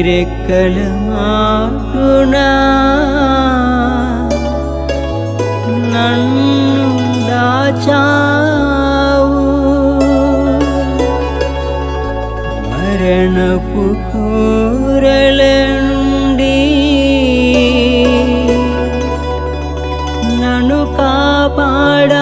రెక్కల మాటునా నన్ను దాచావు మరణపు కోరల నుండి నన్ను కాపాడావు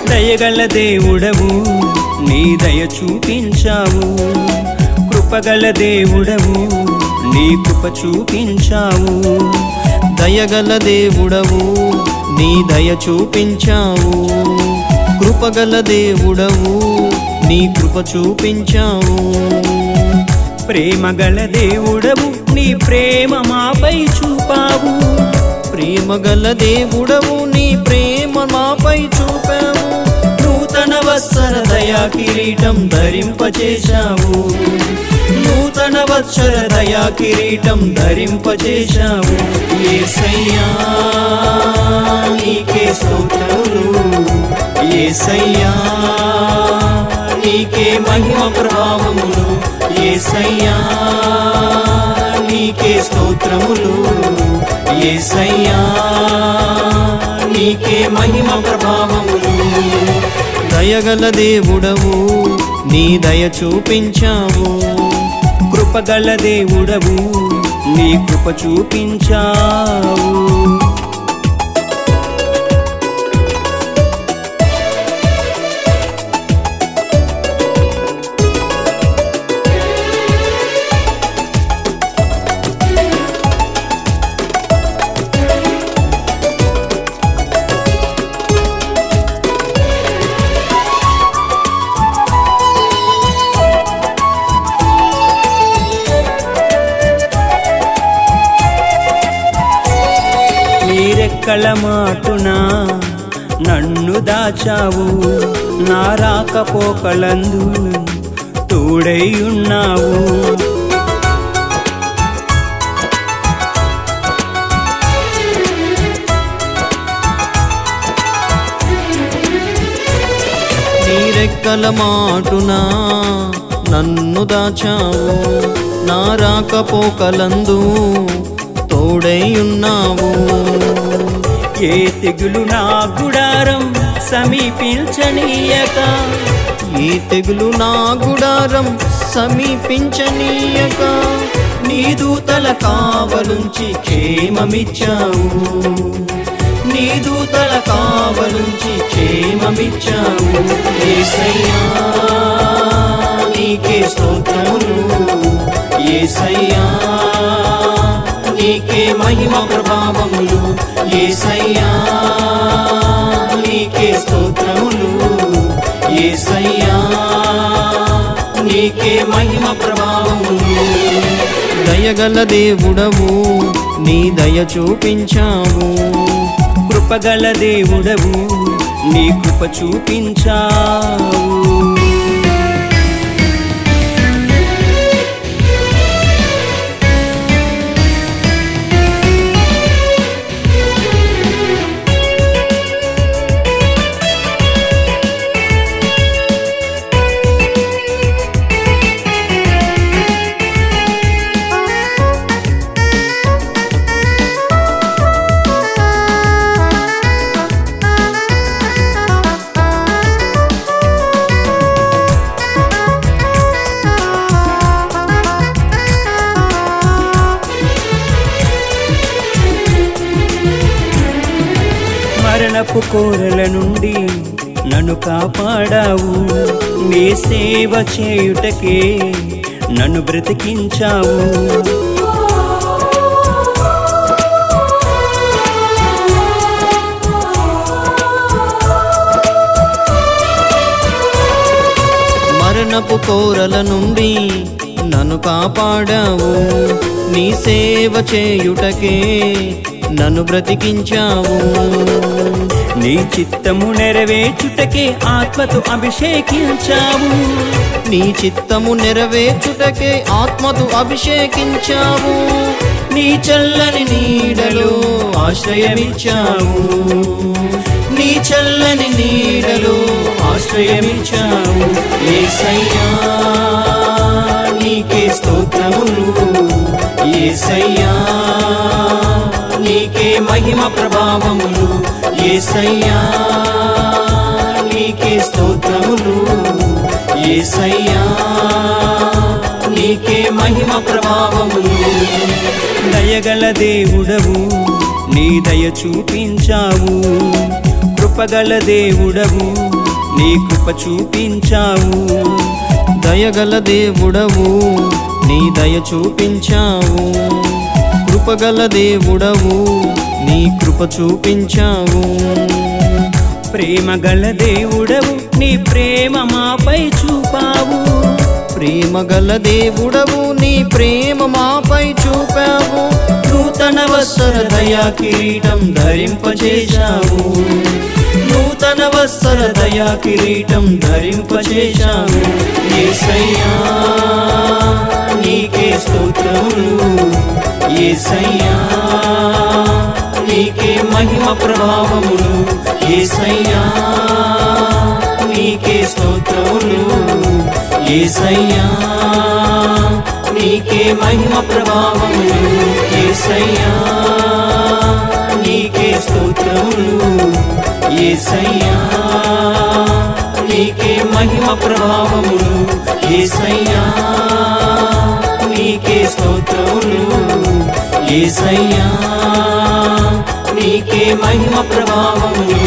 దయగల దేవుడవు నీ దయ చూపించావు కృపగల దేవుడవు నీ కృప చూపించావు దయగల దేవుడవు నీ దయ చూపించావు కృపగల దేవుడవు నీ కృప చూపించావు ప్రేమగల దేవుడవు నీ ప్రేమ మాపై చూపావు ప్రేమగల దేవుడవు నీ ప్రేమ మాపై చూపావు నూతన వత్సర దయా కిరీటం ధరింపచేశావు నూతన వత్సర దయా కిరీటం ధరింపచేశావు యేసయ్యా నీకే స్తోత్రములు యేసయ్యా నీకే మహిమ ప్రభావములు యేసయ్యా నీకే స్తోత్రములు యేసయ్యా నీకే మహిమ ప్రభావములు దయగల దేవుడవు నీ దయ చూపించావు కృపగల దేవుడవు నీ కృప చూపించావు రెక్కల మాటునా నన్ను దాచావు నా రాకపోకలందు తోడై ఉన్నావు నీ రెక్కల మాటునా నన్ను దాచావు నా రాకపోకలందు తోడై ఉన్నావు ఏ తెగులు నా గుడారం సమీపించనీయక ఈ తెగులు నా గుడారం సమీపించనీయక నీ దూతల కావలుంచి క్షేమమిచ్చావు నీ దూతల కావలుంచి క్షేమమిచ్చావు యేసయ్యా నీకే స్తోత్రములు యేసయ్యా నీకే మహిమ ప్రభావములు యేసయ్యా నీకే స్తోత్రములు యేసయ్యా నీకే మహిమ ప్రభావములు దయగల దేవుడవు నీ దయ చూపించావు కృపగల దేవుడవు నీ కృప చూపించావు మరణపు కోరల నుండి నన్ను కాపాడావు నీ సేవ చేయుటకే నన్ను బ్రతికించావు మరణపు కోరల నుండి నన్ను కాపాడావు, నీ సేవ చేయుటకే నన్ను బ్రతికించావు. నీ చిత్తము నెరవేర్చుటకే ఆత్మతో అభిషేకించావు, నీ చిత్తము నెరవేర్చుటకే ఆత్మతో అభిషేకించావు. నీ చల్లని నీడలో ఆశ్రయమిచ్చావు, నీ చల్లని నీడలో ఆశ్రయమిచ్చావు. యేసయ్యా నీకే స్తోత్రములు, యేసయ్యా నీకే మహిమ ప్రభావములు, యేసయ్యా నీకే స్తోత్రములు, యేసయ్యా నీకే మహిమ ప్రభావములు. దయగల దేవుడవు నీ దయ చూపించావు, కృపగల దేవుడవు నీ కృప చూపించావు. దయగల దేవుడవు నీ దయ చూపించావు, కృపగల దేవుడవు నీ కృప చూపించావు. ప్రేమగల దేవుడవు నీ ప్రేమ మాపై చూపావు, ప్రేమగల దేవుడవు నీ ప్రేమ మాపై చూపావు. నూతన వత్సర దయా కిరీటం ధరింపజేశావు, నూతన వత్సర దయా కిరీటం ధరింపజేశావు. యేసయ్యా నీకే స్తోత్రములు, యేసయ్యా నీకే మహిమ ప్రభావములు, యేసయ్యా నీకే స్తోత్రములు, యేసయ్యా నీకే మహిమ ప్రభావములు, యేసయ్యా నీకే స్తోత్రములు, యేసయ్యా నీకే మహిమ ప్రభావములు, యేసయ్యా నీకే స్తోత్రములు, యేసయ్యా నీకే మహిమ ప్రభావములు.